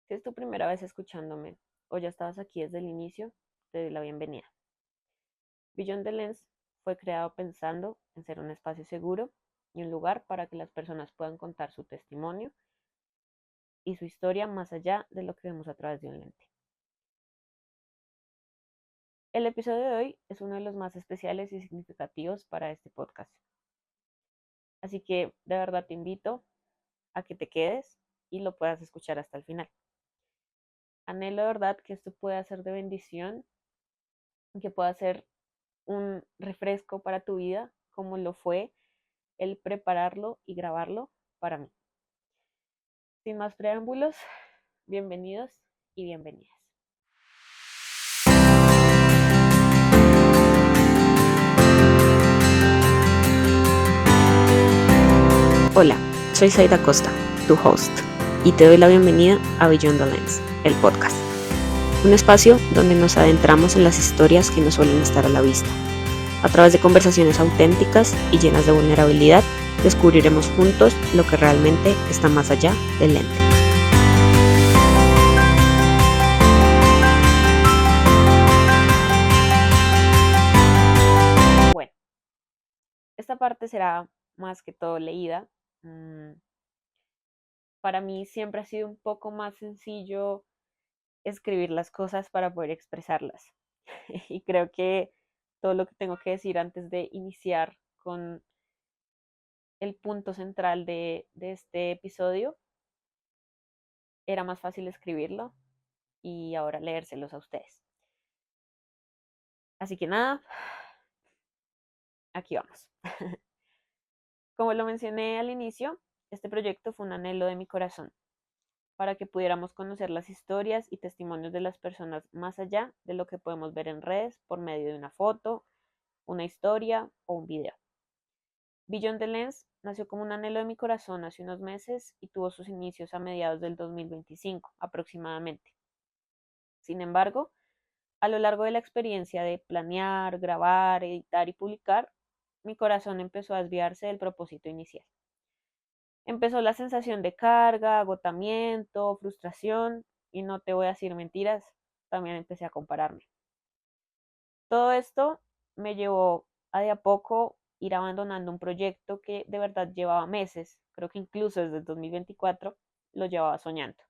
Si es tu primera vez escuchándome o ya estabas aquí desde el inicio, te doy la bienvenida. Beyond the Lens fue creado pensando en ser un espacio seguro y un lugar para que las personas puedan contar su testimonio y su historia más allá de lo que vemos a través de un lente. El episodio de hoy es uno de los más especiales y significativos para este podcast. Así que de verdad te invito a que te quedes y lo puedas escuchar hasta el final. Anhelo de verdad que esto pueda ser de bendición, que pueda ser un refresco para tu vida, como lo fue el prepararlo y grabarlo para mí. Sin más preámbulos, bienvenidos y bienvenidas. Hola, soy Zaida Costa, tu host, y te doy la bienvenida a Beyond the Lens, el podcast. Un espacio donde nos adentramos en las historias que no suelen estar a la vista. A través de conversaciones auténticas y llenas de vulnerabilidad, descubriremos juntos lo que realmente está más allá del lente. Bueno, esta parte será más que todo leída. Para mí siempre ha sido un poco más sencillo escribir las cosas para poder expresarlas. Y creo que todo lo que tengo que decir antes de iniciar con el punto central de este episodio, era más fácil escribirlo y ahora leérselos a ustedes. Así que nada, aquí vamos. Como lo mencioné al inicio, este proyecto fue un anhelo de mi corazón para que pudiéramos conocer las historias y testimonios de las personas más allá de lo que podemos ver en redes por medio de una foto, una historia o un video. Beyond the Lens nació como un anhelo de mi corazón hace unos meses y tuvo sus inicios a mediados del 2025 aproximadamente. Sin embargo, a lo largo de la experiencia de planear, grabar, editar y publicar, mi corazón empezó a desviarse del propósito inicial. Empezó la sensación de carga, agotamiento, frustración y no te voy a decir mentiras, también empecé a compararme. Todo esto me llevó a de a poco ir abandonando un proyecto que de verdad llevaba meses, creo que incluso desde el 2024 lo llevaba soñando.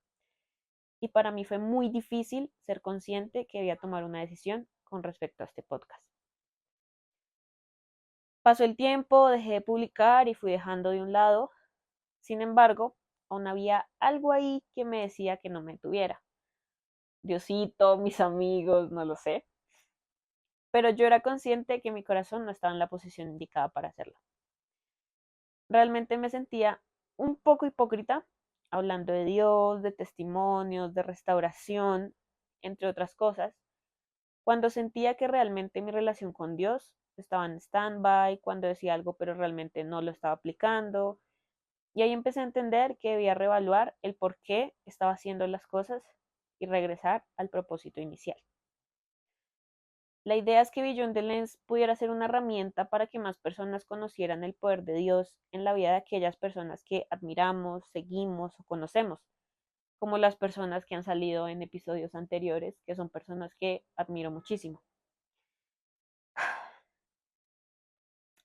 Y para mí fue muy difícil ser consciente que debía tomar una decisión con respecto a este podcast. Pasó el tiempo, dejé de publicar y fui dejando de un lado. Sin embargo, aún había algo ahí que me decía que no me tuviera. Diosito, mis amigos, no lo sé. Pero yo era consciente que mi corazón no estaba en la posición indicada para hacerlo. Realmente me sentía un poco hipócrita hablando de Dios, de testimonios, de restauración, entre otras cosas, cuando sentía que realmente mi relación con Dios estaba en stand-by, cuando decía algo pero realmente no lo estaba aplicando. Y ahí empecé a entender que debía reevaluar el por qué estaba haciendo las cosas y regresar al propósito inicial. La idea es que Beyond the Lens pudiera ser una herramienta para que más personas conocieran el poder de Dios en la vida de aquellas personas que admiramos, seguimos o conocemos, como las personas que han salido en episodios anteriores, que son personas que admiro muchísimo.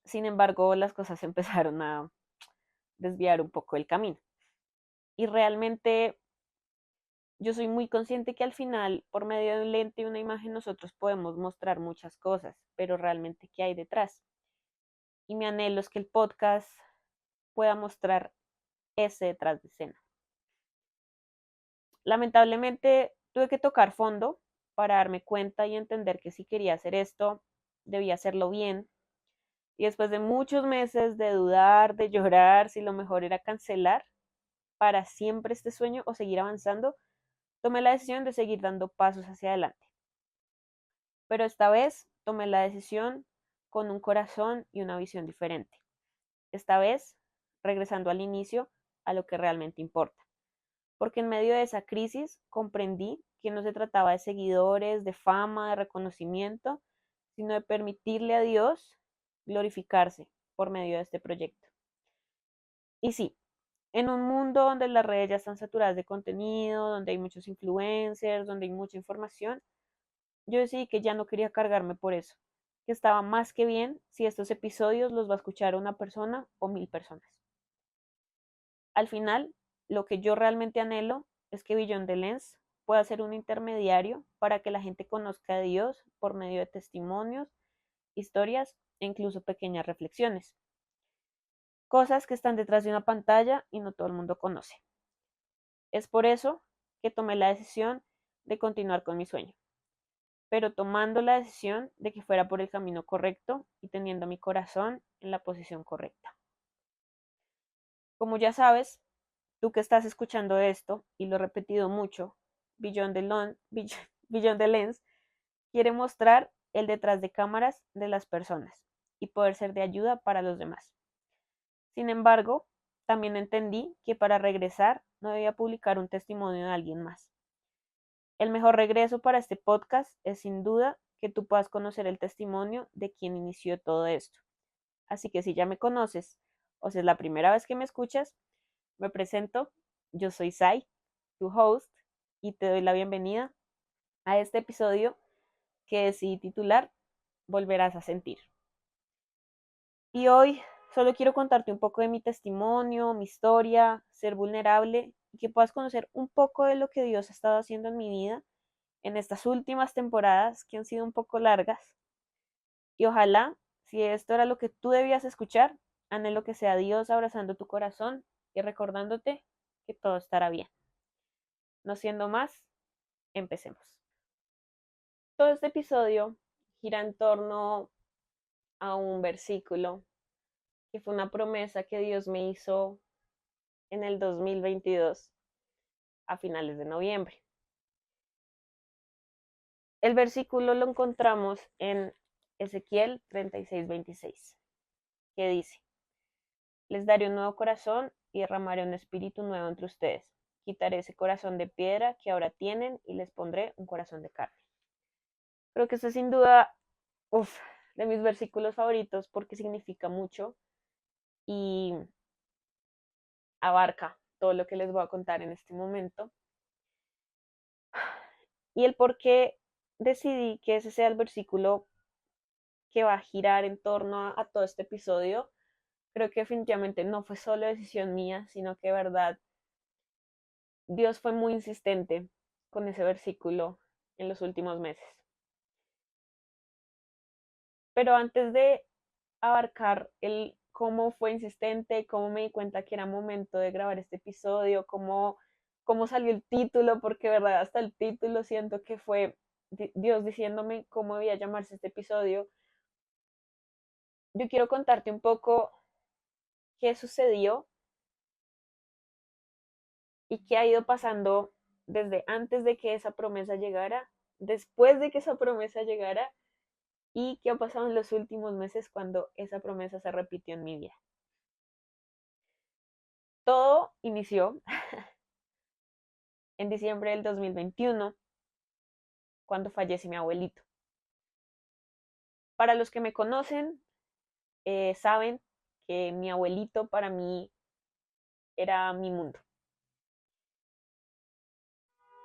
Sin embargo, las cosas empezaron a desviar un poco el camino. Y realmente yo soy muy consciente que al final, por medio de un lente y una imagen, nosotros podemos mostrar muchas cosas, pero realmente, ¿qué hay detrás? Y mi anhelo es que el podcast pueda mostrar ese detrás de escena. Lamentablemente, tuve que tocar fondo para darme cuenta y entender que si quería hacer esto, debía hacerlo bien. Y después de muchos meses de dudar, de llorar, si lo mejor era cancelar para siempre este sueño o seguir avanzando, tomé la decisión de seguir dando pasos hacia adelante. Pero esta vez tomé la decisión con un corazón y una visión diferente. Esta vez regresando al inicio, a lo que realmente importa. Porque en medio de esa crisis comprendí que no se trataba de seguidores, de fama, de reconocimiento, sino de permitirle a Dios glorificarse por medio de este proyecto. Y sí, En un mundo donde las redes ya están saturadas de contenido, donde hay muchos influencers, donde hay mucha información, yo decidí que ya no quería cargarme por eso, que estaba más que bien si estos episodios los va a escuchar una persona o 1000 personas. Al final, lo que yo realmente anhelo es que Beyond the Lens pueda ser un intermediario para que la gente conozca a Dios por medio de testimonios, historias e incluso pequeñas reflexiones. Cosas que están detrás de una pantalla y no todo el mundo conoce. Es por eso que tomé la decisión de continuar con mi sueño, pero tomando la decisión de que fuera por el camino correcto y teniendo mi corazón en la posición correcta. Como ya sabes, tú que estás escuchando esto, y lo he repetido mucho, Beyond the Lens quiere mostrar el detrás de cámaras de las personas y poder ser de ayuda para los demás. Sin embargo, también entendí que para regresar no debía publicar un testimonio de alguien más. El mejor regreso para este podcast es sin duda que tú puedas conocer el testimonio de quien inició todo esto. Así que si ya me conoces o si es la primera vez que me escuchas, me presento, yo soy Sai, tu host, y te doy la bienvenida a este episodio que decidí titular Volverás a sentir. Y hoy solo quiero contarte un poco de mi testimonio, mi historia, ser vulnerable y que puedas conocer un poco de lo que Dios ha estado haciendo en mi vida en estas últimas temporadas que han sido un poco largas. Y ojalá, si esto era lo que tú debías escuchar, anhelo que sea Dios abrazando tu corazón y recordándote que todo estará bien. No siendo más, empecemos. Todo este episodio gira en torno a un versículo que fue una promesa que Dios me hizo en el 2022 a finales de noviembre. El versículo lo encontramos en Ezequiel 36:26, que dice: les daré un nuevo corazón y derramaré un espíritu nuevo entre ustedes. Quitaré ese corazón de piedra que ahora tienen y les pondré un corazón de carne. Creo que este es sin duda de mis versículos favoritos porque significa mucho y abarca todo lo que les voy a contar en este momento. Y el por qué decidí que ese sea el versículo que va a girar en torno a todo este episodio, creo que definitivamente no fue solo decisión mía, sino que de verdad Dios fue muy insistente con ese versículo en los últimos meses. Pero antes de abarcar el cómo fue insistente, cómo me di cuenta que era momento de grabar este episodio, cómo salió el título, porque de verdad hasta el título siento que fue Dios diciéndome cómo debía llamarse este episodio. Yo quiero contarte un poco qué sucedió y qué ha ido pasando desde antes de que esa promesa llegara, después de que esa promesa llegara y qué ha pasado en los últimos meses cuando esa promesa se repitió en mi vida. Todo inició en diciembre del 2021, cuando fallece mi abuelito. Para los que me conocen, saben que mi abuelito para mí era mi mundo.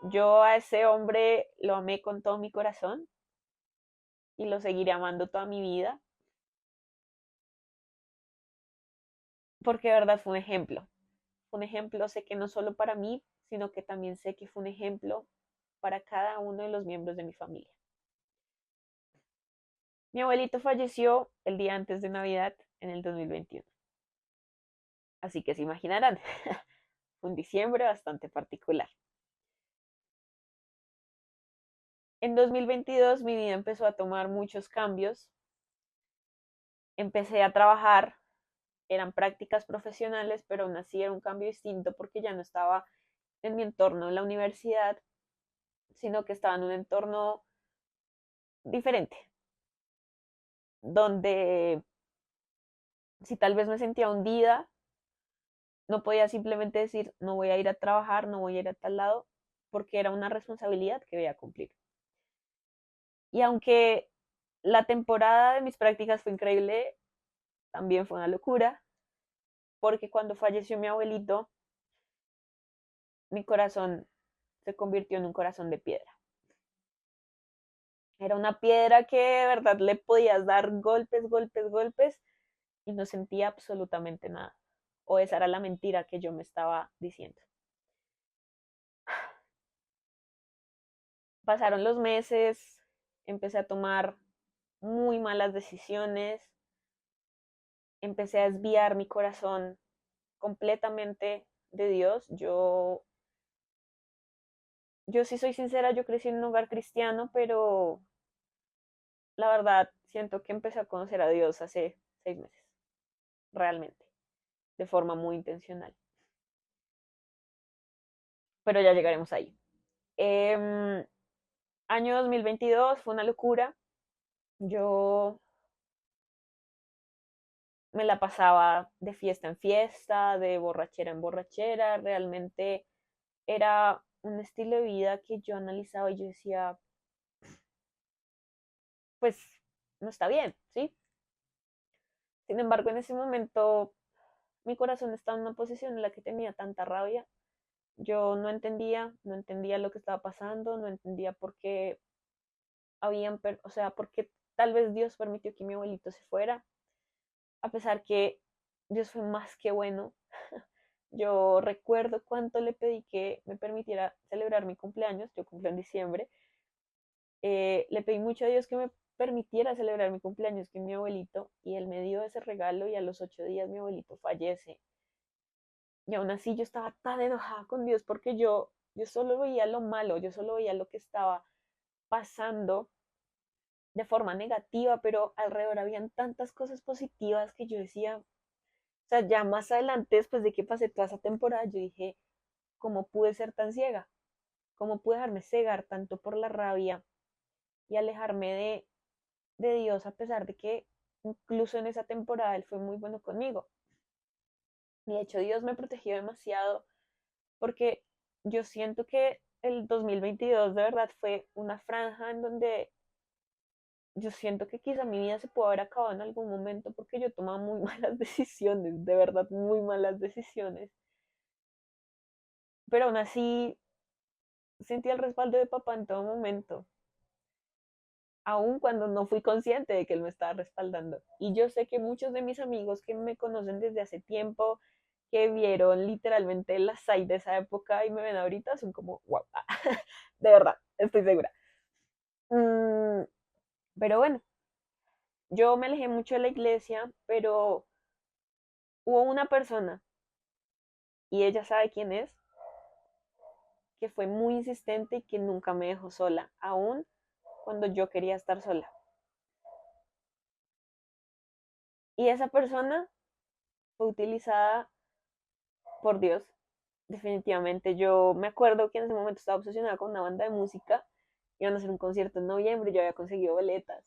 Yo a ese hombre lo amé con todo mi corazón y lo seguiré amando toda mi vida, porque de verdad fue un ejemplo. Fue un ejemplo, sé que no solo para mí, sino que también sé que fue un ejemplo para cada uno de los miembros de mi familia. Mi abuelito falleció el día antes de Navidad en el 2021. Así que se imaginarán, fue un diciembre bastante particular. En 2022 mi vida empezó a tomar muchos cambios. Empecé a trabajar, eran prácticas profesionales, pero aún así era un cambio distinto porque ya no estaba en mi entorno en la universidad, sino que estaba en un entorno diferente, donde si tal vez me sentía hundida, no podía simplemente decir no voy a ir a trabajar, no voy a ir a tal lado, porque era una responsabilidad que debía cumplir. Y aunque la temporada de mis prácticas fue increíble, también fue una locura, porque cuando falleció mi abuelito, mi corazón se convirtió en un corazón de piedra. Era una piedra que de verdad le podías dar golpes, golpes, golpes y no sentía absolutamente nada. O esa era la mentira que yo me estaba diciendo. Pasaron los meses, empecé a tomar muy malas decisiones, empecé a desviar mi corazón completamente de Dios. Yo sí soy sincera, yo crecí en un hogar cristiano, pero la verdad siento que empecé a conocer a Dios hace 6 meses, realmente, de forma muy intencional. Pero ya llegaremos ahí. Año 2022 fue una locura. Yo me la pasaba de fiesta en fiesta, de borrachera en borrachera. Realmente era un estilo de vida que yo analizaba y yo decía, pues no está bien, ¿sí? Sin embargo, en ese momento mi corazón estaba en una posición en la que tenía tanta rabia. Yo no entendía lo que estaba pasando, no entendía por qué o sea, por qué tal vez Dios permitió que mi abuelito se fuera, a pesar que Dios fue más que bueno. Yo recuerdo cuánto le pedí que me permitiera celebrar mi cumpleaños, yo cumplo en diciembre, le pedí mucho a Dios que me permitiera celebrar mi cumpleaños con mi abuelito y él me dio ese regalo y a los 8 días mi abuelito fallece. Y aún así yo estaba tan enojada con Dios porque yo solo veía lo malo, yo solo veía lo que estaba pasando de forma negativa, pero alrededor habían tantas cosas positivas que yo decía, o sea, ya más adelante, después de que pasé toda esa temporada, yo dije, ¿cómo pude ser tan ciega? ¿Cómo pude dejarme cegar tanto por la rabia y alejarme de Dios a pesar de que incluso en esa temporada Él fue muy bueno conmigo? Y de hecho Dios me protegió demasiado porque yo siento que el 2022 de verdad fue una franja en donde yo siento que quizá mi vida se pudo haber acabado en algún momento porque yo tomaba muy malas decisiones, de verdad muy malas decisiones. Pero aún así sentí el respaldo de papá en todo momento, aun cuando no fui consciente de que él me estaba respaldando. Y yo sé que muchos de mis amigos que me conocen desde hace tiempo, que vieron literalmente la SAI de esa época y me ven ahorita, son como, wow, de verdad, estoy segura. Mm, pero bueno, yo me alejé mucho de la iglesia, pero hubo una persona, y ella sabe quién es, que fue muy insistente y que nunca me dejó sola, aun cuando yo quería estar sola. Y esa persona fue utilizada por Dios, definitivamente. Yo me acuerdo que en ese momento estaba obsesionada con una banda de música, iban a hacer un concierto en noviembre, yo había conseguido boletas.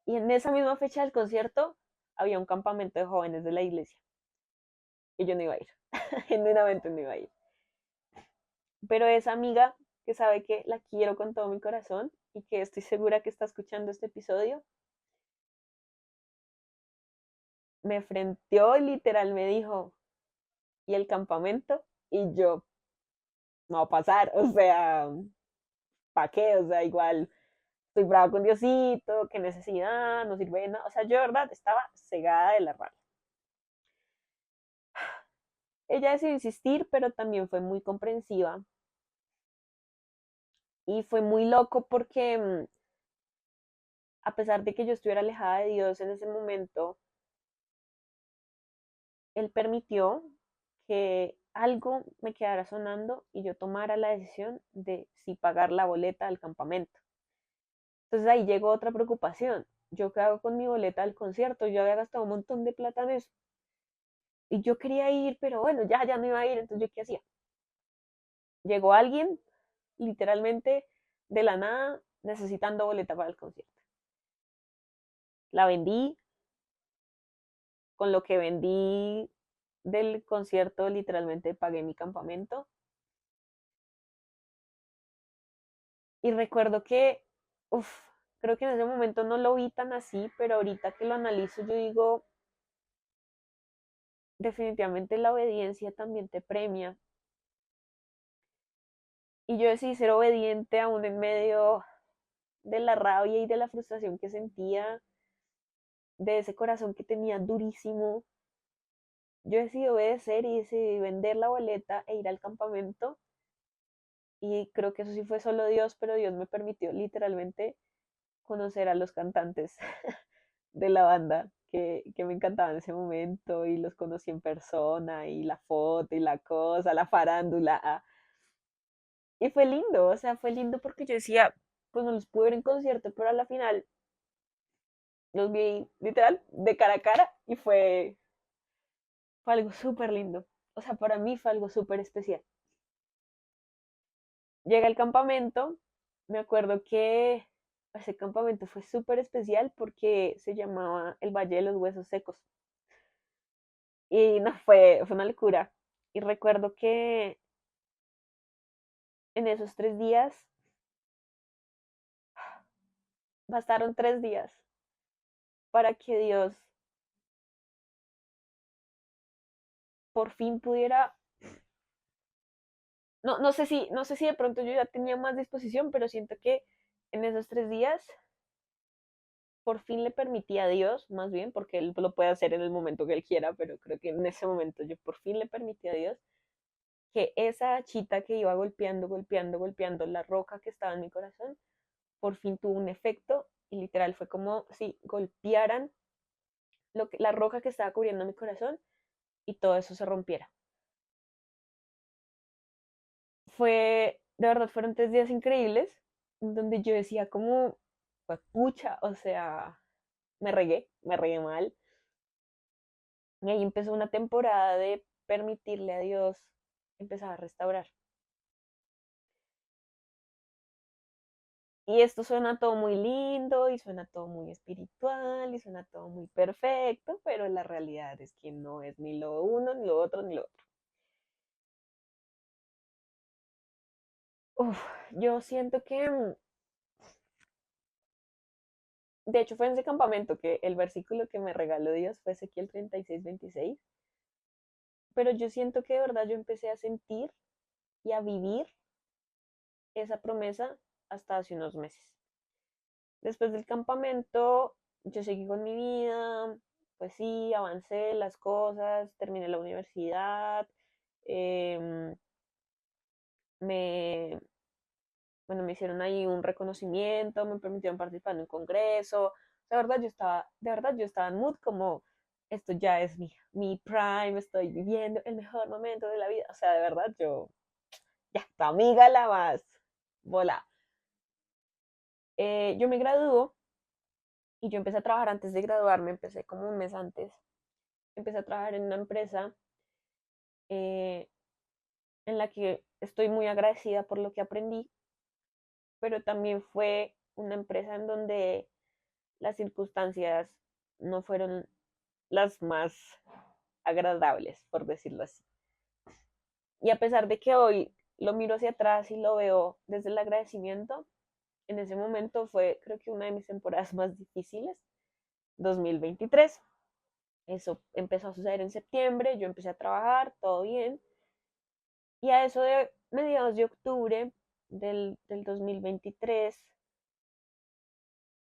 Y en esa misma fecha del concierto había un campamento de jóvenes de la iglesia. Y yo no iba a ir, genuinamente no iba a ir. Pero esa amiga que sabe que la quiero con todo mi corazón y que estoy segura que está escuchando este episodio, me frenteó y literal me dijo, ¿y el campamento? Y yo, no va a pasar, o sea, ¿para qué? O sea, igual estoy brava con Diosito, qué necesidad, no sirve de nada. O sea, yo de verdad estaba cegada de la rabia. Ella decidió insistir, pero también fue muy comprensiva. Y fue muy loco porque a pesar de que yo estuviera alejada de Dios en ese momento, Él permitió que algo me quedara sonando y yo tomara la decisión de si pagar la boleta al campamento. Entonces ahí llegó otra preocupación. ¿Yo qué hago con mi boleta al concierto? Yo había gastado un montón de plata en eso. Y yo quería ir, pero bueno, ya no iba a ir, entonces yo qué hacía. Llegó alguien, literalmente, de la nada, necesitando boleta para el concierto. La vendí, con lo que vendí del concierto, literalmente pagué mi campamento. Y recuerdo que, uff, creo que en ese momento no lo vi tan así, pero ahorita que lo analizo, yo digo, definitivamente la obediencia también te premia. Y yo decidí ser obediente aún en medio de la rabia y de la frustración que sentía, de ese corazón que tenía durísimo. Yo decidí obedecer y decidí vender la boleta e ir al campamento. Y creo que eso sí fue solo Dios, pero Dios me permitió literalmente conocer a los cantantes de la banda que me encantaban en ese momento y los conocí en persona y la foto y la cosa, la farándula. Y fue lindo, o sea, fue lindo porque yo decía, pues no los pude ver en concierto, pero a la final los vi literal de cara a cara y fue algo súper lindo. O sea, para mí fue algo súper especial. Llega el campamento, me acuerdo que ese campamento fue súper especial porque se llamaba el Valle de los Huesos Secos. Y no, fue una locura. Y recuerdo que en esos 3 días, bastaron 3 días para que Dios por fin pudiera, no sé si de pronto yo ya tenía más disposición, pero siento que en esos 3 días por fin le permití a Dios, más bien, porque Él lo puede hacer en el momento que Él quiera, pero creo que en ese momento yo por fin le permití a Dios que esa chita que iba golpeando, golpeando, golpeando la roca que estaba en mi corazón, por fin tuvo un efecto y literal fue como si golpearan la roca que estaba cubriendo mi corazón y todo eso se rompiera. De verdad, fueron 3 días increíbles, donde yo decía como, pues pucha, o sea, me regué mal. Y ahí empezó una temporada de permitirle a Dios empezar a restaurar. Y esto suena todo muy lindo y suena todo muy espiritual y suena todo muy perfecto, pero la realidad es que no es ni lo uno, ni lo otro, ni lo otro. Uf, yo siento que, de hecho fue en ese campamento que el versículo que me regaló Dios fue Ezequiel 36:26, pero yo siento que de verdad yo empecé a sentir y a vivir esa promesa hasta hace unos meses. Después del campamento, yo seguí con mi vida, pues sí, avancé las cosas, terminé la universidad, em, me, bueno, me hicieron ahí un reconocimiento, me permitieron participar en un congreso. De verdad yo estaba en mood como, esto ya es mi prime, estoy viviendo el mejor momento de la vida. O sea, de verdad ya, tu amiga la más, bola. Yo me graduó y yo empecé a trabajar antes de graduarme, empecé como un mes antes. Empecé a trabajar en una empresa eh, en la que estoy muy agradecida por lo que aprendí, pero también fue una empresa en donde las circunstancias no fueron las más agradables, por decirlo así. Y a pesar de que hoy lo miro hacia atrás y lo veo desde el agradecimiento, en ese momento fue creo que una de mis temporadas más difíciles, 2023. Eso empezó a suceder en septiembre, yo empecé a trabajar, todo bien, y a eso de mediados de octubre del 2023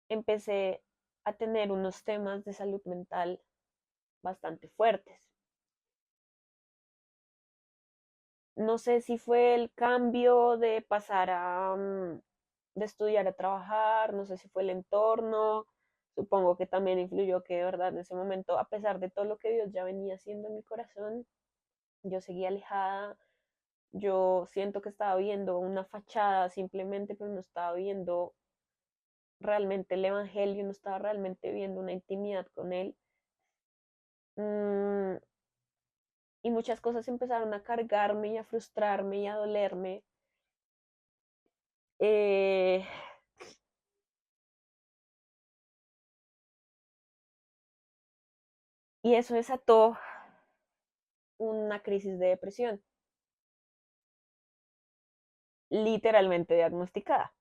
empecé a tener unos temas de salud mental bastante fuertes. No sé si fue el cambio de pasar de estudiar a trabajar, no sé si fue el entorno, supongo que también influyó que de verdad en ese momento, a pesar de todo lo que Dios ya venía haciendo en mi corazón, yo seguía alejada. Yo siento que estaba viendo una fachada simplemente, pero no estaba viendo realmente el Evangelio, no estaba realmente viendo una intimidad con Él. Mm, y muchas cosas empezaron a cargarme y a frustrarme y a dolerme. Eh, y eso desató una crisis de depresión, literalmente diagnosticada.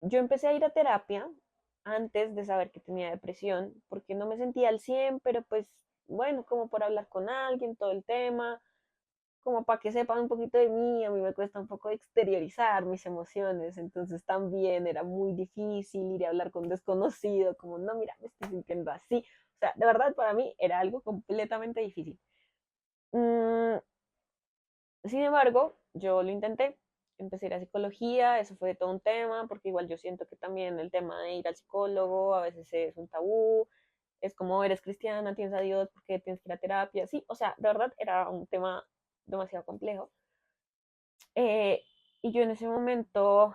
Yo empecé a ir a terapia antes de saber que tenía depresión, porque no me sentía al 100, pero pues bueno, como por hablar con alguien, todo el tema. como para que sepan un poquito de mí, a mí me cuesta un poco exteriorizar mis emociones, entonces también era muy difícil ir a hablar con desconocido, como, no, mira, me estoy sintiendo así. O sea, de verdad para mí era algo completamente difícil. Mm, Sin embargo, yo lo intenté, empecé a ir a psicología, eso fue todo un tema, porque igual yo siento que también el tema de ir al psicólogo a veces es un tabú, es como eres cristiana, tienes a Dios, porque tienes que ir a terapia, sí, o sea, de verdad era un tema demasiado complejo. Eh, y yo en ese momento,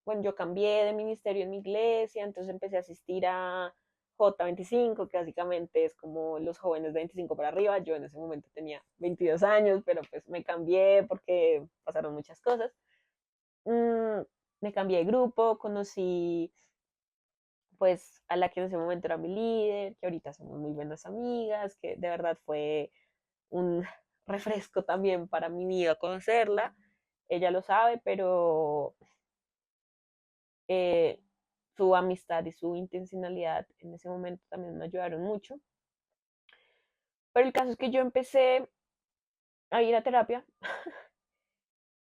bueno, yo cambié de ministerio en mi iglesia, entonces empecé a asistir a J25, que básicamente es como los jóvenes de 25 para arriba. Yo en ese momento tenía 22 años, pero pues me cambié porque pasaron muchas cosas. Mm, Me cambié de grupo, conocí pues a la que en ese momento era mi líder, que ahorita somos muy buenas amigas, que de verdad fue un refresco también para mi vida conocerla. Ella lo sabe, pero eh, su amistad y su intencionalidad en ese momento también me ayudaron mucho. Pero el caso es que yo empecé a ir a terapia,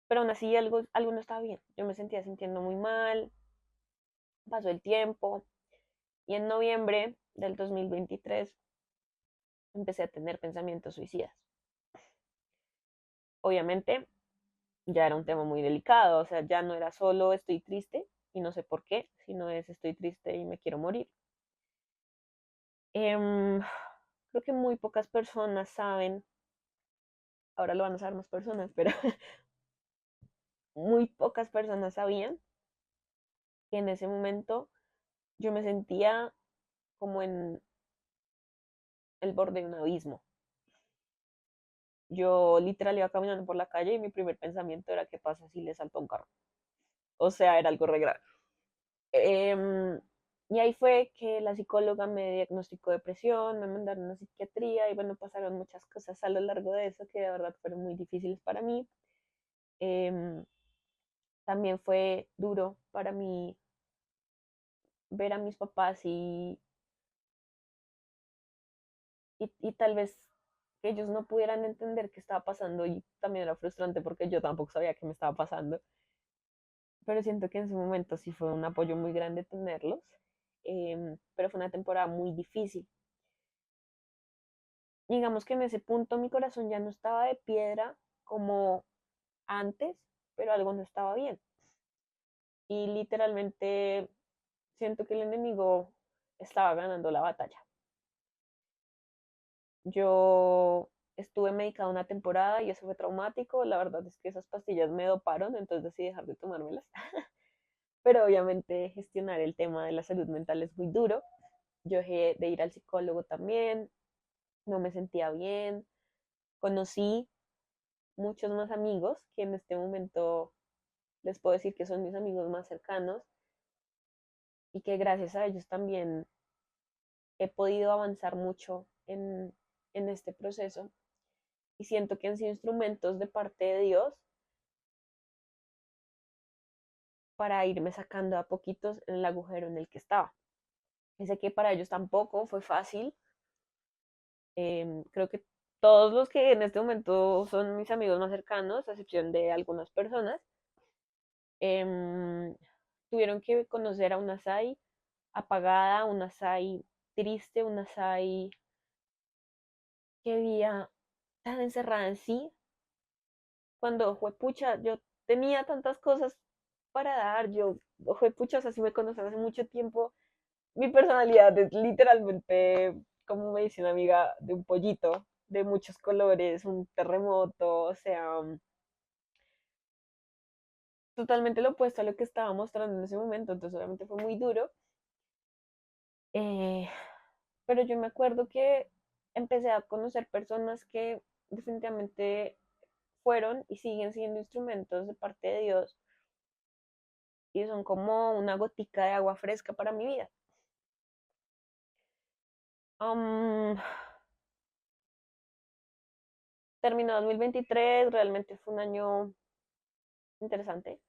pero aún así algo no estaba bien. Yo me sentía sintiendo muy mal, pasó el tiempo y en noviembre del 2023 empecé a tener pensamientos suicidas. Obviamente ya era un tema muy delicado, o sea, ya no era solo estoy triste y no sé por qué, sino es estoy triste y me quiero morir. Em, Creo que muy pocas personas saben, ahora lo van a saber más personas, pero muy pocas personas sabían que en ese momento yo me sentía como en el borde de un abismo. Yo literal iba caminando por la calle y mi primer pensamiento era qué pasa si le salto a un carro. O sea, era algo re grave. Em, y ahí fue que la psicóloga me diagnosticó depresión, me mandaron a psiquiatría y bueno, pasaron muchas cosas a lo largo de eso que de verdad fueron muy difíciles para mí. Em, También fue duro para mí ver a mis papás y tal vez que ellos no pudieran entender qué estaba pasando y también era frustrante porque yo tampoco sabía qué me estaba pasando, pero siento que en ese momento sí fue un apoyo muy grande tenerlos, pero fue una temporada muy difícil. Digamos que en ese punto mi corazón ya no estaba de piedra como antes, pero algo no estaba bien. Y literalmente siento que el enemigo estaba ganando la batalla. Yo estuve medicada una temporada y eso fue traumático. La verdad es que esas pastillas me doparon, entonces decidí dejar de tomármelas. Pero obviamente gestionar el tema de la salud mental es muy duro. Yo dejé de ir al psicólogo también, no me sentía bien. Conocí muchos más amigos que en este momento les puedo decir que son mis amigos más cercanos y que gracias a ellos también he podido avanzar mucho en este proceso y siento que han sido instrumentos de parte de Dios para irme sacando a poquitos en el agujero en el que estaba. Y sé que para ellos tampoco fue fácil. Creo que todos los que en este momento son mis amigos más cercanos, a excepción de algunas personas, em, tuvieron que conocer a una Sai apagada, una Sai triste, una Sai que vivía tan encerrada en sí, cuando juepucha, yo tenía tantas cosas para dar, yo, juepucha, o sea, si me conocen hace mucho tiempo, mi personalidad es literalmente, como me dice una amiga, de un pollito, de muchos colores, un terremoto, o sea, totalmente lo opuesto a lo que estaba mostrando en ese momento, entonces obviamente fue muy duro, eh, pero yo me acuerdo que empecé a conocer personas que definitivamente fueron y siguen siendo instrumentos de parte de Dios y son como una gotica de agua fresca para mi vida. Um, Terminó 2023, realmente fue un año interesante.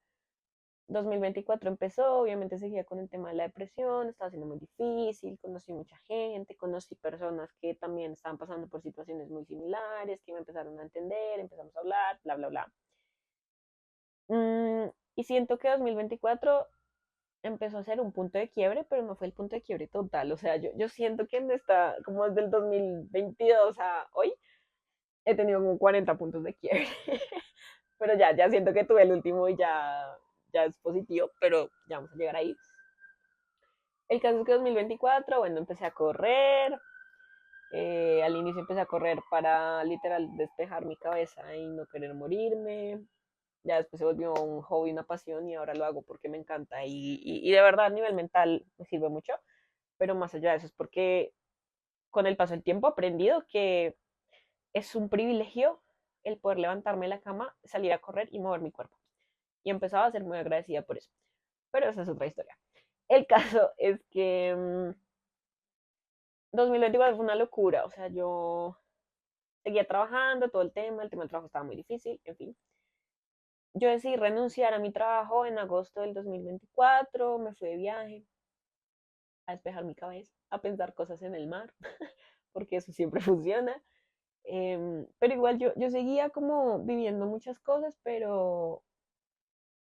2024 empezó, obviamente seguía con el tema de la depresión, estaba siendo muy difícil, conocí mucha gente, conocí personas que también estaban pasando por situaciones muy similares, que me empezaron a entender, empezamos a hablar, bla, bla, bla. Mm, y siento que 2024 empezó a ser un punto de quiebre, pero no fue el punto de quiebre total. O sea, yo siento que en esta, como desde el 2022 a hoy, he tenido como 40 puntos de quiebre. Pero ya siento que tuve el último y ya es positivo, pero ya vamos a llegar ahí. El caso es que 2024, bueno, empecé a correr. Al inicio empecé a correr para literal despejar mi cabeza y no querer morirme. Ya después se volvió un hobby, una pasión y ahora lo hago porque me encanta y de verdad a nivel mental me sirve mucho, pero más allá de eso es porque con el paso del tiempo he aprendido que es un privilegio el poder levantarme de la cama, salir a correr y mover mi cuerpo. Y empezaba a ser muy agradecida por eso. Pero esa es otra historia. El caso es que 2024 fue una locura, o sea, yo seguía trabajando, todo el tema del trabajo estaba muy difícil, en fin. Yo decidí renunciar a mi trabajo en agosto del 2024, me fui de viaje a despejar mi cabeza, a pensar cosas en el mar, porque eso siempre funciona. Pero igual yo seguía como viviendo muchas cosas, pero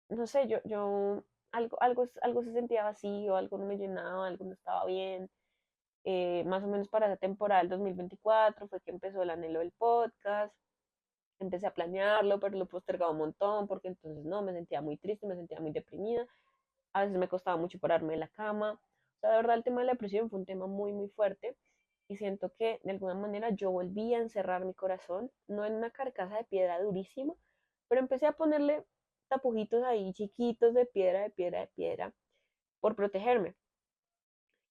no sé, algo se sentía vacío, algo no me llenaba, algo no estaba bien. Más o menos para esa temporada del 2024 fue que empezó el anhelo del podcast. Empecé a planearlo, pero lo postergaba un montón porque entonces no, me sentía muy triste, me sentía muy deprimida. A veces me costaba mucho pararme de la cama. O sea, de verdad el tema de la depresión fue un tema muy, muy fuerte y siento que de alguna manera yo volví a encerrar mi corazón, no en una carcasa de piedra durísima, pero empecé a ponerle tapujitos ahí chiquitos de piedra, de piedra, de piedra, por protegerme.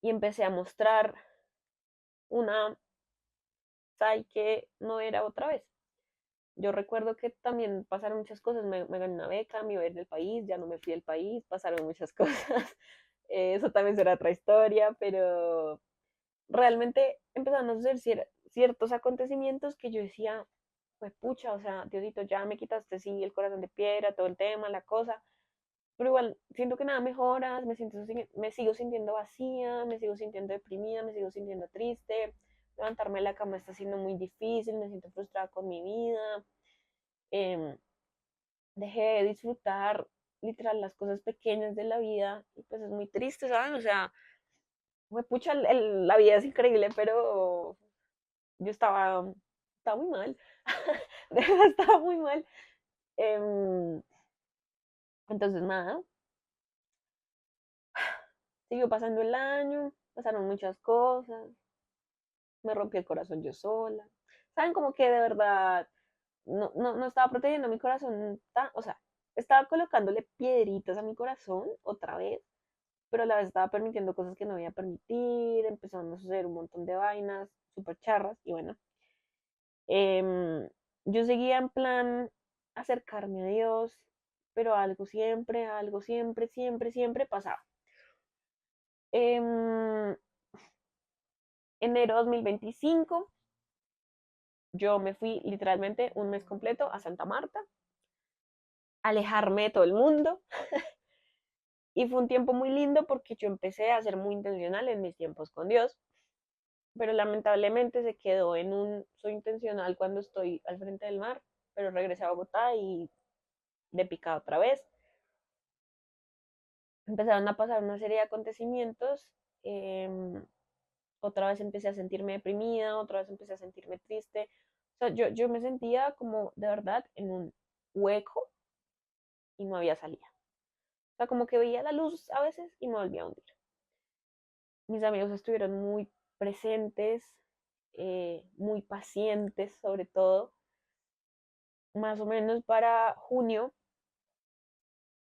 Y empecé a mostrar una Sai que no era otra vez. Yo recuerdo que también pasaron muchas cosas, me gané una beca, me iba a ir del país, ya no me fui del país, pasaron muchas cosas. Eso también será otra historia, pero realmente empezaron a suceder ciertos acontecimientos que yo decía, pues pucha, o sea, Diosito, ya me quitaste, sí, el corazón de piedra, todo el tema, la cosa, pero igual siento que nada mejora, me sigo sintiendo vacía, me sigo sintiendo deprimida, me sigo sintiendo triste, levantarme de la cama está siendo muy difícil, me siento frustrada con mi vida, eh, dejé de disfrutar literal las cosas pequeñas de la vida y pues es muy triste, ¿saben? O sea, me pucha, la vida es increíble, pero yo estaba muy mal, de verdad estaba muy mal. Em, entonces, nada, siguió pasando el año, pasaron muchas cosas, me rompí el corazón yo sola. ¿Saben? Como que de verdad no estaba protegiendo mi corazón, o sea, estaba colocándole piedritas a mi corazón otra vez, pero a la vez estaba permitiendo cosas que no debía permitir, empezaron a suceder un montón de vainas súper charras y bueno, em, yo seguía en plan acercarme a Dios, pero algo siempre, siempre, siempre pasaba. En enero 2025 yo me fui literalmente un mes completo a Santa Marta, alejarme de todo el mundo. Y fue un tiempo muy lindo porque yo empecé a ser muy intencional en mis tiempos con Dios, pero lamentablemente se quedó en un soy intencional cuando estoy al frente del mar, pero regresé a Bogotá y de picada otra vez. Empezaron a pasar una serie de acontecimientos. eh, Otra vez empecé a sentirme deprimida, otra vez empecé a sentirme triste. O sea, yo me sentía como de verdad en un hueco y no había salida. O sea, como que veía la luz a veces y me volvía a hundir. Mis amigos estuvieron muy presentes, muy pacientes sobre todo. Más o menos para junio,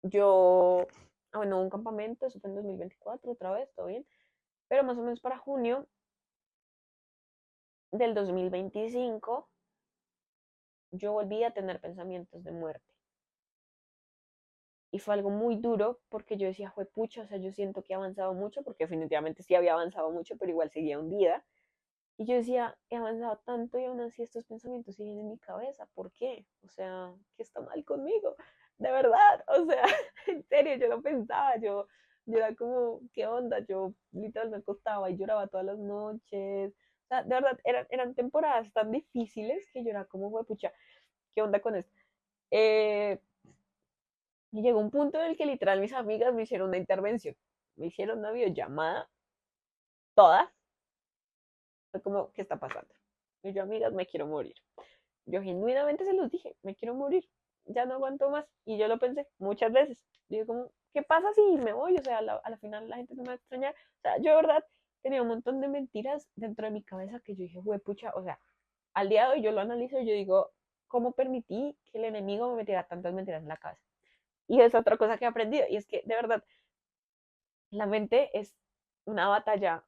yo, bueno, un campamento, eso fue en 2024 otra vez, todo bien, pero más o menos para junio del 2025, yo volví a tener pensamientos de muerte. Y fue algo muy duro porque yo decía, fue pucha, o sea, yo siento que he avanzado mucho, porque definitivamente sí había avanzado mucho, pero igual seguía hundida. Y yo decía, he avanzado tanto y aún así estos pensamientos siguen en mi cabeza. ¿Por qué? O sea, ¿qué está mal conmigo? de verdad, o sea, en serio, yo lo pensaba, yo era como, ¿qué onda? Yo literal me acostaba y lloraba todas las noches. O sea, de verdad, eran temporadas tan difíciles que yo era como, pucha, ¿qué onda con esto? Eh, y llegó un punto en el que literal mis amigas me hicieron una intervención, me hicieron una videollamada, todas, fue como, ¿qué está pasando? Y yo, amigas, me quiero morir. Yo genuinamente se los dije, me quiero morir, ya no aguanto más. Y yo lo pensé muchas veces. Digo, como, ¿qué pasa si me voy? O sea, a la final la gente no me va a extrañar. O sea, yo de verdad tenía un montón de mentiras dentro de mi cabeza que yo dije, pucha, o sea, al día de hoy yo lo analizo y yo digo, ¿cómo permití que el enemigo me metiera tantas mentiras en la cabeza? Y es otra cosa que he aprendido, y es que de verdad, la mente es una batalla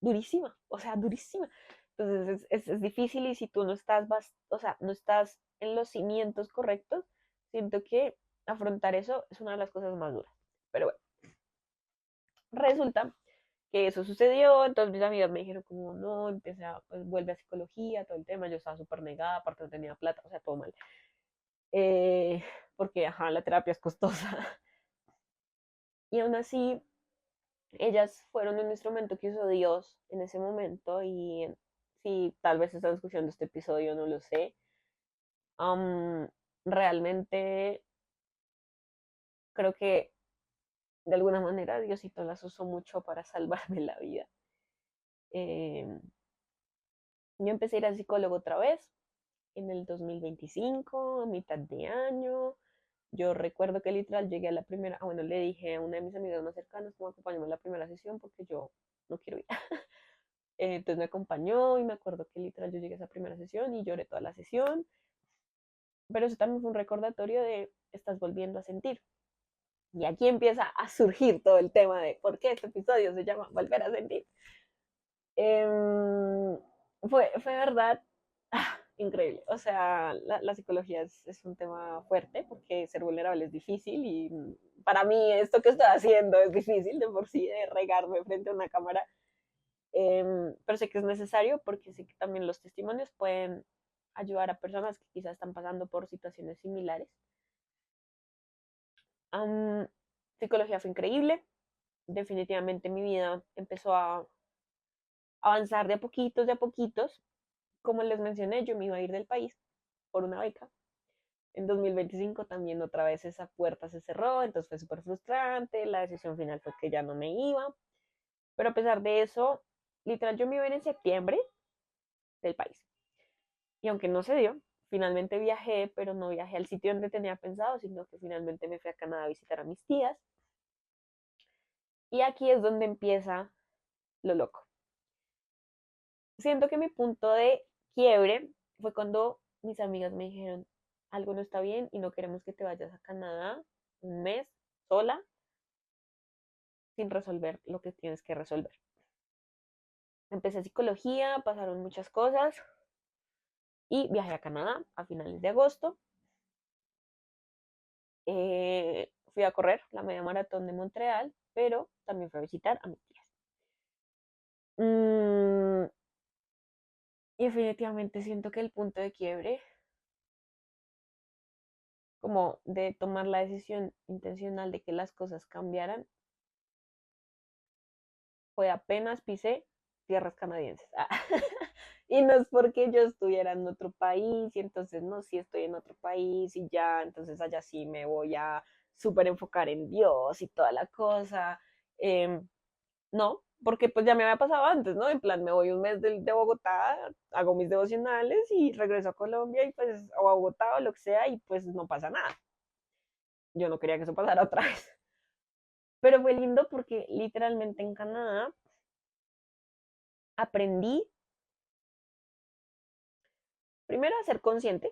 durísima, o sea, durísima. Entonces es difícil y si tú no estás, o sea, no estás en los cimientos correctos, siento que afrontar eso es una de las cosas más duras. Pero bueno, resulta que eso sucedió, entonces mis amigas me dijeron como, no, empecé a, pues vuelve a psicología, todo el tema, yo estaba súper negada, aparte no tenía plata, o sea, todo mal. Eh, porque, ajá, la terapia es costosa. Y aún así, ellas fueron un instrumento que usó Dios en ese momento y si tal vez están escuchando este episodio, no lo sé. Um, realmente creo que de alguna manera Diosito las usó mucho para salvarme la vida. Eh, yo empecé a ir al psicólogo otra vez en el 2025, a mitad de año. Yo recuerdo que literal llegué a la primera, bueno, le dije a una de mis amigas más cercanas, como acompañarme a la primera sesión porque yo no quiero ir. Entonces me acompañó y me acuerdo que literal yo llegué a esa primera sesión y lloré toda la sesión, pero eso también fue un recordatorio de estás volviendo a sentir. Y aquí empieza a surgir todo el tema de por qué este episodio se llama Volver a sentir. Eh, fue verdad increíble. O sea, la psicología es un tema fuerte porque ser vulnerable es difícil y para mí esto que estoy haciendo es difícil de por sí, de regarme frente a una cámara. Pero sé que es necesario porque sé que también los testimonios pueden ayudar a personas que quizás están pasando por situaciones similares. Um, psicología fue increíble. Definitivamente mi vida empezó a avanzar de a poquitos. Como les mencioné, yo me iba a ir del país por una beca. En 2025 también otra vez esa puerta se cerró, entonces fue súper frustrante. La decisión final fue que ya no me iba. Pero a pesar de eso, literal, yo me iba a ir en septiembre del país. Y aunque no se dio, finalmente viajé, pero no viajé al sitio donde tenía pensado, sino que finalmente me fui a Canadá a visitar a mis tías. Y aquí es donde empieza lo loco. Siento que mi punto de quiebre fue cuando mis amigas me dijeron, algo no está bien y no queremos que te vayas a Canadá un mes sola sin resolver lo que tienes que resolver. Empecé psicología, pasaron muchas cosas y viajé a Canadá a finales de agosto. Fui a correr la media maratón de Montreal, pero también fui a visitar a mis tías. Mm, y definitivamente siento que el punto de quiebre, como de tomar la decisión intencional de que las cosas cambiaran, fue apenas pisé tierras canadienses. Y no es porque yo estuviera en otro país y entonces no, si estoy en otro país y ya, entonces allá sí me voy a súper enfocar en Dios y toda la cosa. Eh, no, porque pues ya me había pasado antes, ¿no? En plan, me voy un mes de Bogotá, hago mis devocionales y regreso a Colombia y pues, o a Bogotá o lo que sea, y pues no pasa nada. Yo no quería que eso pasara otra vez. Pero fue lindo porque literalmente en Canadá aprendí primero a ser consciente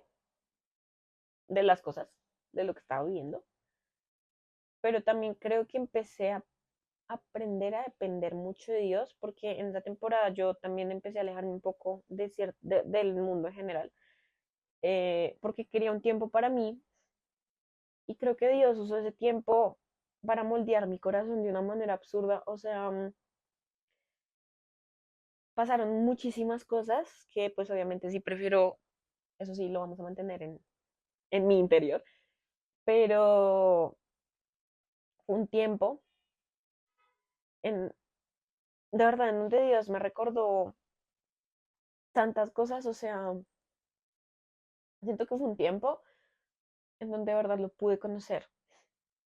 de las cosas, de lo que estaba viviendo, pero también creo que empecé a aprender a depender mucho de Dios, porque en esa temporada yo también empecé a alejarme un poco del mundo en general, porque quería un tiempo para mí y creo que Dios usó ese tiempo para moldear mi corazón de una manera absurda. O sea, pasaron muchísimas cosas que pues obviamente sí prefiero, eso sí lo vamos a mantener en mi interior, pero fue un tiempo en, de verdad, en donde Dios me recordó tantas cosas, o sea, siento que fue un tiempo en donde de verdad lo pude conocer,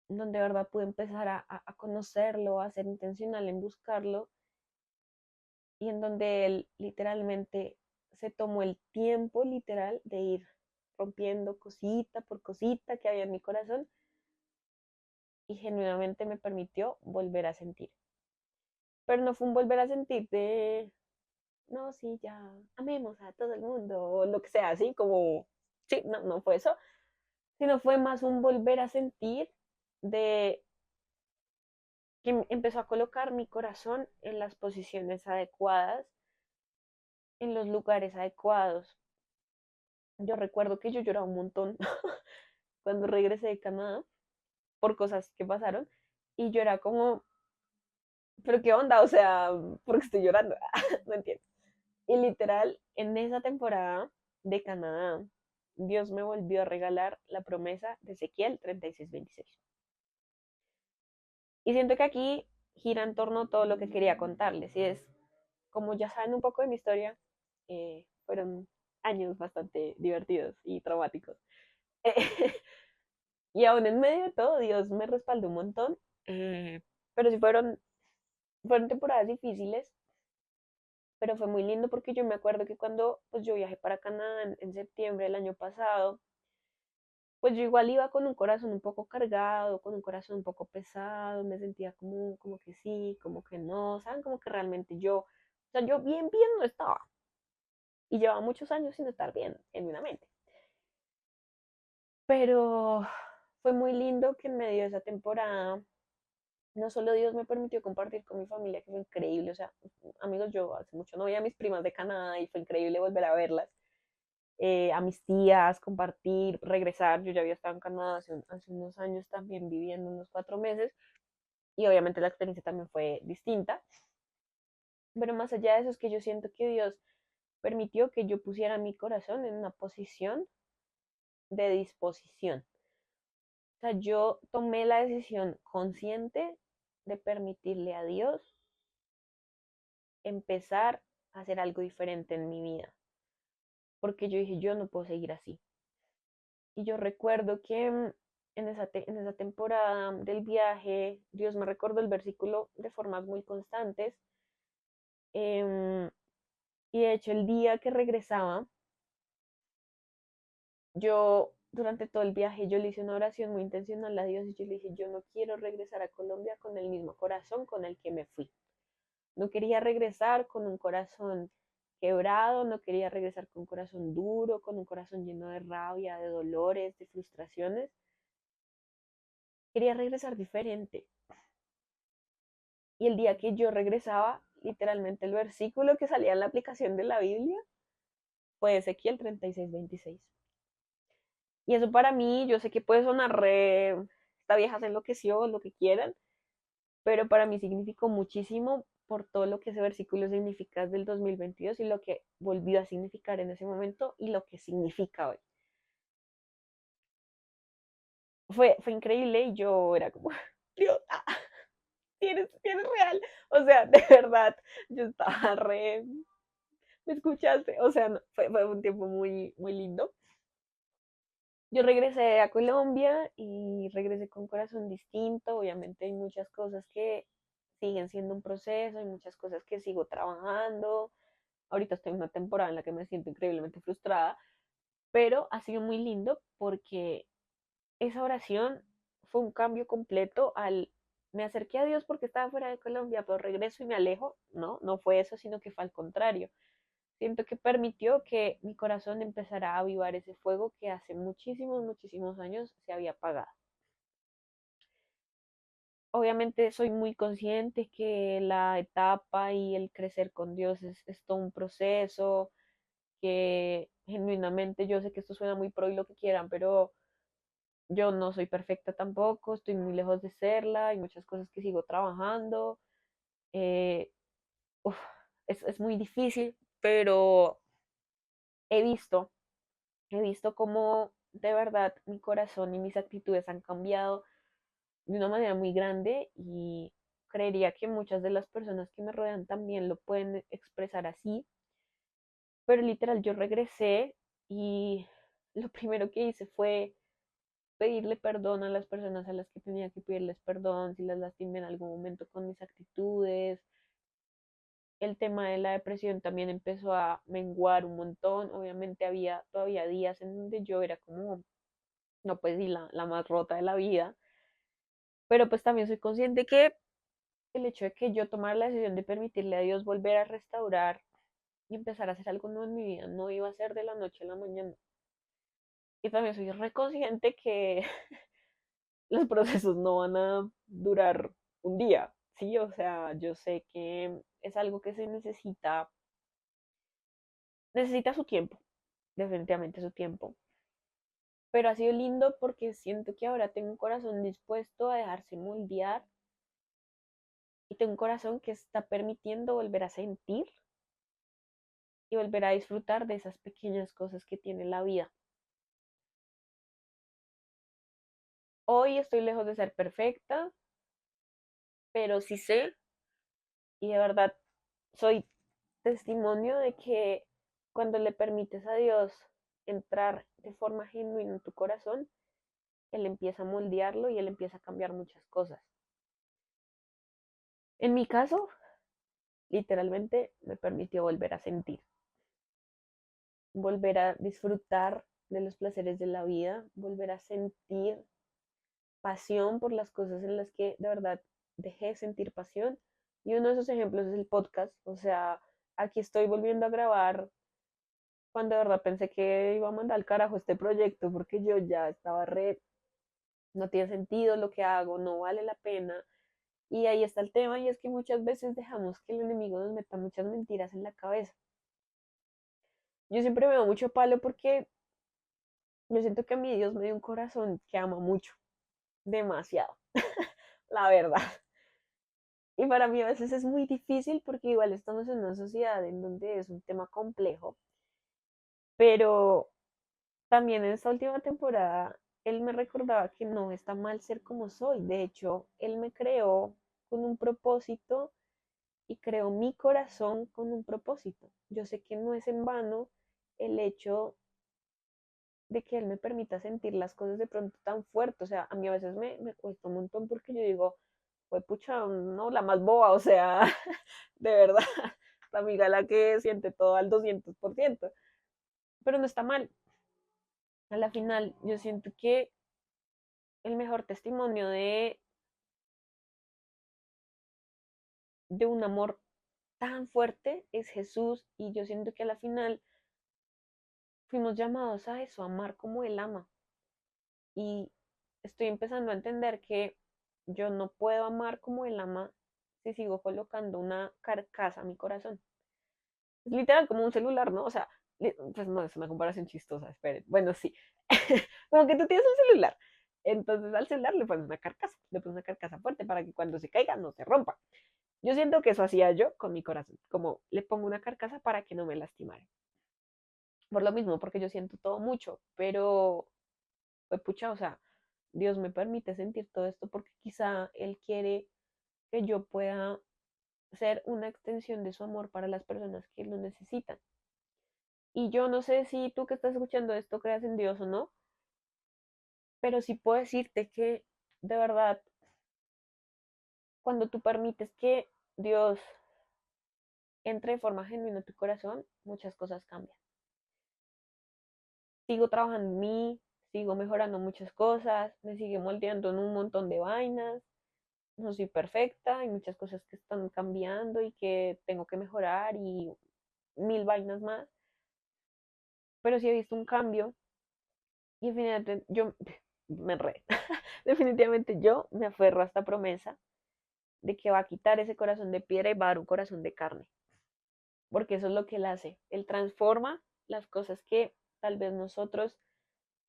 en donde de verdad pude empezar a conocerlo, a ser intencional en buscarlo y en donde él literalmente se tomó el tiempo literal de ir rompiendo cosita por cosita que había en mi corazón y genuinamente me permitió volver a sentir. Pero no fue un volver a sentir de, no, sí, ya, amemos a todo el mundo o lo que sea, así como, sí, no, no fue eso, sino fue más un volver a sentir de que empezó a colocar mi corazón en las posiciones adecuadas, en los lugares adecuados. Yo recuerdo que yo lloraba un montón cuando regresé de Canadá por cosas que pasaron y yo era como, pero qué onda, o sea, ¿por qué estoy llorando? No entiendo. Y literal, en esa temporada de Canadá, Dios me volvió a regalar la promesa de Ezequiel 36:26. Y siento que aquí gira en torno a todo lo que quería contarles. Y es, como ya saben un poco de mi historia, fueron años bastante divertidos y traumáticos. Y aún en medio de todo, Dios me respaldó un montón. eh, pero sí fueron temporadas difíciles, pero fue muy lindo porque yo me acuerdo que cuando pues, yo viajé para Canadá en septiembre del año pasado, pues yo igual iba con un corazón un poco cargado, con un corazón un poco pesado, me sentía como que sí, como que no, ¿saben? Como que realmente yo, o sea, yo bien no estaba. Y llevaba muchos años sin estar bien, genuinamente. Pero fue muy lindo que en medio de esa temporada, no solo Dios me permitió compartir con mi familia, que fue increíble, o sea, amigos, yo hace mucho no veía a mis primas de Canadá y fue increíble volver a verlas, a mis tías, compartir, regresar, yo ya había estado en Canadá hace unos años también viviendo unos 4 meses y obviamente la experiencia también fue distinta, pero más allá de eso es que yo siento que Dios permitió que yo pusiera mi corazón en una posición de disposición. O sea, yo tomé la decisión consciente de permitirle a Dios empezar a hacer algo diferente en mi vida, porque yo dije, yo no puedo seguir así. Y yo recuerdo que en esa temporada del viaje, Dios me recordó el versículo de formas muy constantes. em, y de hecho, el día que regresaba, yo durante todo el viaje, yo le hice una oración muy intencional a Dios y yo le dije, yo no quiero regresar a Colombia con el mismo corazón con el que me fui. No quería regresar con un corazón quebrado, no quería regresar con un corazón duro, con un corazón lleno de rabia, de dolores, de frustraciones. Quería regresar diferente. Y el día que yo regresaba, literalmente el versículo que salía en la aplicación de la Biblia fue Ezequiel 36:26. Y eso para mí, yo sé que puede sonar re, esta vieja se enloqueció, lo que quieran, pero para mí significó muchísimo por todo lo que ese versículo significa desde el 2022 y lo que volvió a significar en ese momento y lo que significa hoy. Fue increíble y yo era como, Dios, tienes real. O sea, de verdad, yo estaba re, ¿me escuchaste? O sea, no, fue un tiempo muy lindo. Yo regresé a Colombia y regresé con corazón distinto. Obviamente hay muchas cosas que siguen siendo un proceso, hay muchas cosas que sigo trabajando. Ahorita estoy en una temporada en la que me siento increíblemente frustrada, pero ha sido muy lindo porque esa oración fue un cambio completo al me acerqué a Dios porque estaba fuera de Colombia, pero regreso y me alejo. No, no fue eso, sino que fue al contrario. Siento que permitió que mi corazón empezara a avivar ese fuego que hace muchísimos años se había apagado. Obviamente soy muy consciente que la etapa y el crecer con Dios es todo un proceso, que genuinamente yo sé que esto suena muy pro y lo que quieran, pero yo no soy perfecta tampoco, estoy muy lejos de serla, hay muchas cosas que sigo trabajando. eh, uf, es muy difícil, pero he visto, he visto cómo de verdad mi corazón y mis actitudes han cambiado de una manera muy grande y creería que muchas de las personas que me rodean también lo pueden expresar así, pero literal yo regresé y lo primero que hice fue pedirle perdón a las personas a las que tenía que pedirles perdón, si las lastimé en algún momento con mis actitudes. El tema de la depresión también empezó a menguar un montón. Obviamente había todavía días en donde yo era como, no pues sí, la más rota de la vida, pero pues también soy consciente que el hecho de que yo tomara la decisión de permitirle a Dios volver a restaurar y empezar a hacer algo nuevo en mi vida no iba a ser de la noche a la mañana. Y también soy reconsciente que los procesos no van a durar un día, ¿sí? O sea, yo sé que es algo que se necesita su tiempo, definitivamente su tiempo. Pero ha sido lindo porque siento que ahora tengo un corazón dispuesto a dejarse moldear y tengo un corazón que está permitiendo volver a sentir y volver a disfrutar de esas pequeñas cosas que tiene la vida. Hoy estoy lejos de ser perfecta, pero sí sé y de verdad soy testimonio de que cuando le permites a Dios entrar de forma genuina en tu corazón, Él empieza a moldearlo y Él empieza a cambiar muchas cosas. En mi caso, literalmente me permitió volver a sentir, volver a disfrutar de los placeres de la vida, volver a sentir pasión por las cosas en las que de verdad dejé de sentir pasión. Y uno de esos ejemplos es el podcast. O sea, aquí estoy volviendo a grabar cuando de verdad pensé que iba a mandar al carajo este proyecto porque yo ya estaba re, no tiene sentido lo que hago, no vale la pena. Y ahí está el tema y es que muchas veces dejamos que el enemigo nos meta muchas mentiras en la cabeza. Yo siempre me doy mucho palo porque yo siento que a mi Dios me dio un corazón que ama mucho, demasiado, la verdad. Y para mí a veces es muy difícil porque igual estamos en una sociedad en donde es un tema complejo, pero también en esta última temporada él me recordaba que no está mal ser como soy. De hecho, él me creó con un propósito y creó mi corazón con un propósito. Yo sé que no es en vano el hecho de que él me permita sentir las cosas de pronto tan fuerte. O sea, a mí a veces me cuesta un montón porque yo digo, pues pucha, no, la más boba, o sea, de verdad, la amiga la que siente todo al 200%, pero no está mal. A la final, yo siento que el mejor testimonio de un amor tan fuerte es Jesús y yo siento que a la final fuimos llamados a eso, a amar como Él ama. Y estoy empezando a entender que yo no puedo amar como Él ama si sigo colocando una carcasa a mi corazón. Es literal como un celular, ¿no? O sea, pues no es una comparación chistosa, esperen. Bueno, sí. Como que tú tienes un celular. Entonces al celular le pones una carcasa fuerte para que cuando se caiga no se rompa. Yo siento que eso hacía yo con mi corazón, como le pongo una carcasa para que no me lastimara. Por lo mismo, porque yo siento todo mucho, pero, pues pucha, o sea, Dios me permite sentir todo esto porque quizá Él quiere que yo pueda ser una extensión de su amor para las personas que lo necesitan. Y yo no sé si tú que estás escuchando esto creas en Dios o no, pero sí puedo decirte que de verdad, cuando tú permites que Dios entre de forma genuina en tu corazón, muchas cosas cambian. Sigo trabajando en mí, sigo mejorando muchas cosas, me sigue moldeando en un montón de vainas, no soy perfecta, hay muchas cosas que están cambiando y que tengo que mejorar y mil vainas más, pero sí he visto un cambio y definitivamente yo me enredé. Definitivamente yo me aferro a esta promesa de que va a quitar ese corazón de piedra y va a dar un corazón de carne, porque eso es lo que él hace. Él transforma las cosas que tal vez nosotros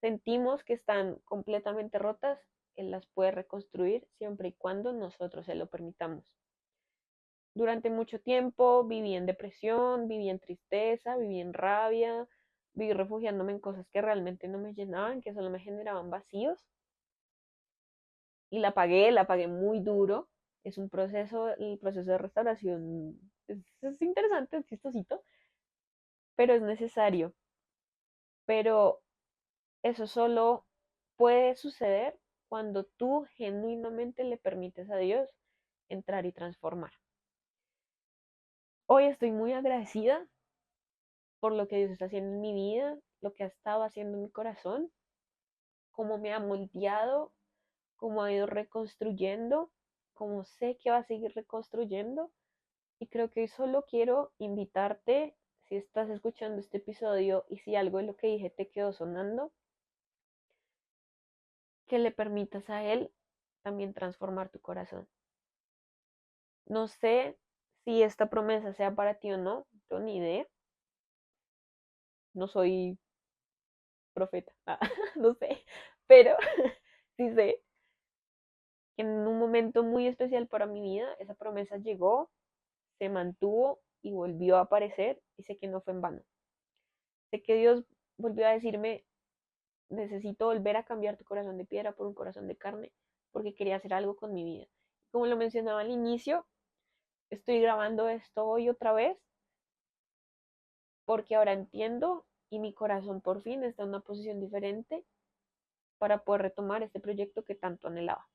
sentimos que están completamente rotas, él las puede reconstruir siempre y cuando nosotros se lo permitamos. Durante mucho tiempo viví en depresión, viví en tristeza, viví en rabia, viví refugiándome en cosas que realmente no me llenaban, que solo me generaban vacíos. Y la pagué muy duro. Es un proceso, el proceso de restauración es interesante, es chistosito, pero es necesario. Pero eso solo puede suceder cuando tú genuinamente le permites a Dios entrar y transformar. Hoy estoy muy agradecida por lo que Dios está haciendo en mi vida, lo que ha estado haciendo en mi corazón, cómo me ha moldeado, cómo ha ido reconstruyendo, cómo sé que va a seguir reconstruyendo. Y creo que hoy solo quiero invitarte, si estás escuchando este episodio y si algo de lo que dije te quedó sonando, que le permitas a Él también transformar tu corazón. No sé si esta promesa sea para ti o no, no tengo ni idea. No soy profeta, no sé, pero sí sé que en un momento muy especial para mi vida, esa promesa llegó, se mantuvo y volvió a aparecer y sé que no fue en vano. Sé que Dios volvió a decirme, necesito volver a cambiar tu corazón de piedra por un corazón de carne porque quería hacer algo con mi vida. Como lo mencionaba al inicio, estoy grabando esto hoy otra vez porque ahora entiendo y mi corazón por fin está en una posición diferente para poder retomar este proyecto que tanto anhelaba.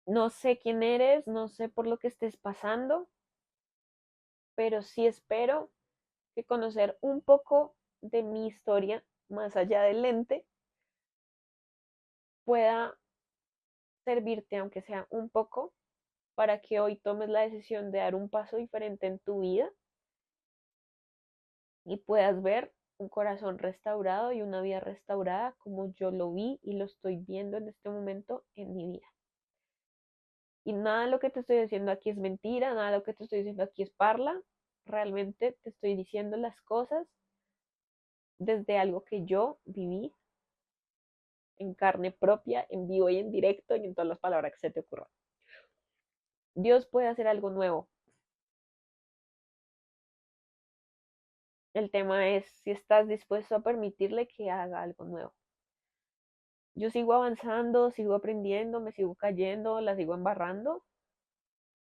No sé quién eres, no sé por lo que estés pasando, pero sí espero que conocer un poco de mi historia más allá del lente pueda servirte, aunque sea un poco, para que hoy tomes la decisión de dar un paso diferente en tu vida y puedas ver un corazón restaurado y una vida restaurada como yo lo vi y lo estoy viendo en este momento en mi vida. Y nada de lo que te estoy diciendo aquí es mentira, nada de lo que te estoy diciendo aquí es parla. Realmente te estoy diciendo las cosas desde algo que yo viví en carne propia, en vivo y en directo y en todas las palabras que se te ocurran. Dios puede hacer algo nuevo. El tema es si estás dispuesto a permitirle que haga algo nuevo. Yo sigo avanzando, sigo aprendiendo, me sigo cayendo, la sigo embarrando,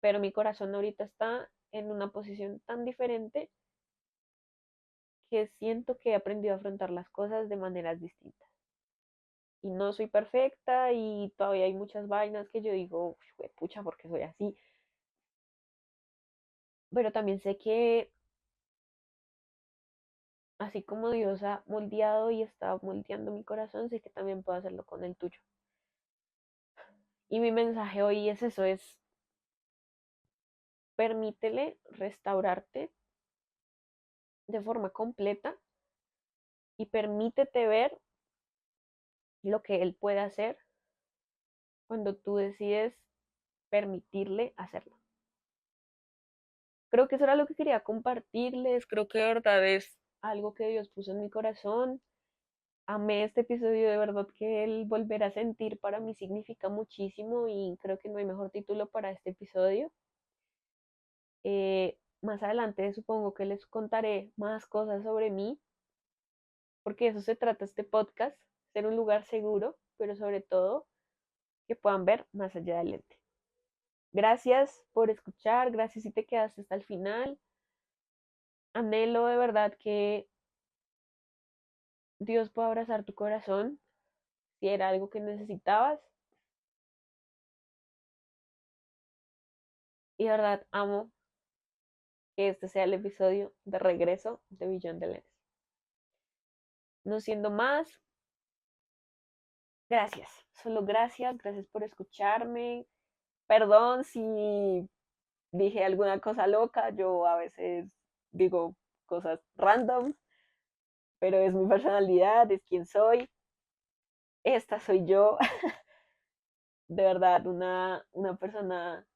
pero mi corazón ahorita está en una posición tan diferente que siento que he aprendido a afrontar las cosas de maneras distintas. Y no soy perfecta y todavía hay muchas vainas que yo digo, pucha, ¿por qué soy así? Pero también sé que así como Dios ha moldeado y está moldeando mi corazón, sé que también puedo hacerlo con el tuyo. Y mi mensaje hoy es eso, es permítele restaurarte de forma completa y permítete ver lo que Él puede hacer cuando tú decides permitirle hacerlo. Creo que eso era lo que quería compartirles, creo que de verdad es algo que Dios puso en mi corazón. Amé este episodio, de verdad que el volver a sentir para mí significa muchísimo y creo que no hay mejor título para este episodio. Más adelante supongo que les contaré más cosas sobre mí, porque eso se trata este podcast, ser un lugar seguro, pero sobre todo que puedan ver más allá del lente. Gracias por escuchar, gracias si te quedaste hasta el final. Anhelo de verdad que Dios pueda abrazar tu corazón si era algo que necesitabas. Y de verdad amo que este sea el episodio de regreso de Billón de Lentes. No siendo más, gracias, solo gracias, gracias por escucharme. Perdón si dije alguna cosa loca, yo a veces digo cosas random, pero es mi personalidad, es quien soy. Esta soy yo, de verdad, una persona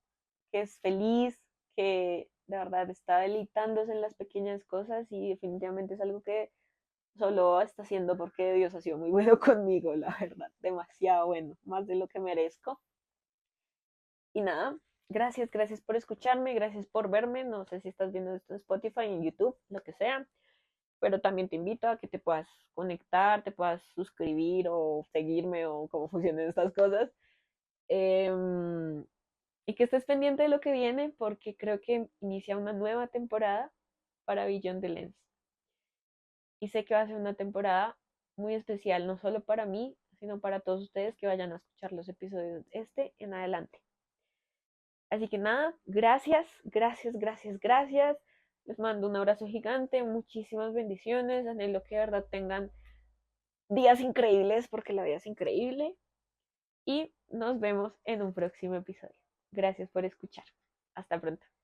que es feliz, que de verdad está deleitándose en las pequeñas cosas y definitivamente es algo que solo está haciendo porque Dios ha sido muy bueno conmigo, la verdad, demasiado bueno, más de lo que merezco. Y nada, Gracias por escucharme, gracias por verme. No sé si estás viendo esto en Spotify, en YouTube, lo que sea, pero también te invito a que te puedas conectar, te puedas suscribir o seguirme o cómo funcionan estas cosas. Em, y que estés pendiente de lo que viene porque creo que inicia una nueva temporada para Beyond the Lens. Y sé que va a ser una temporada muy especial, no solo para mí, sino para todos ustedes que vayan a escuchar los episodios este en adelante. Así que nada, gracias. Les mando un abrazo gigante, muchísimas bendiciones. Anhelo que de verdad tengan días increíbles porque la vida es increíble. Y nos vemos en un próximo episodio. Gracias por escuchar. Hasta pronto.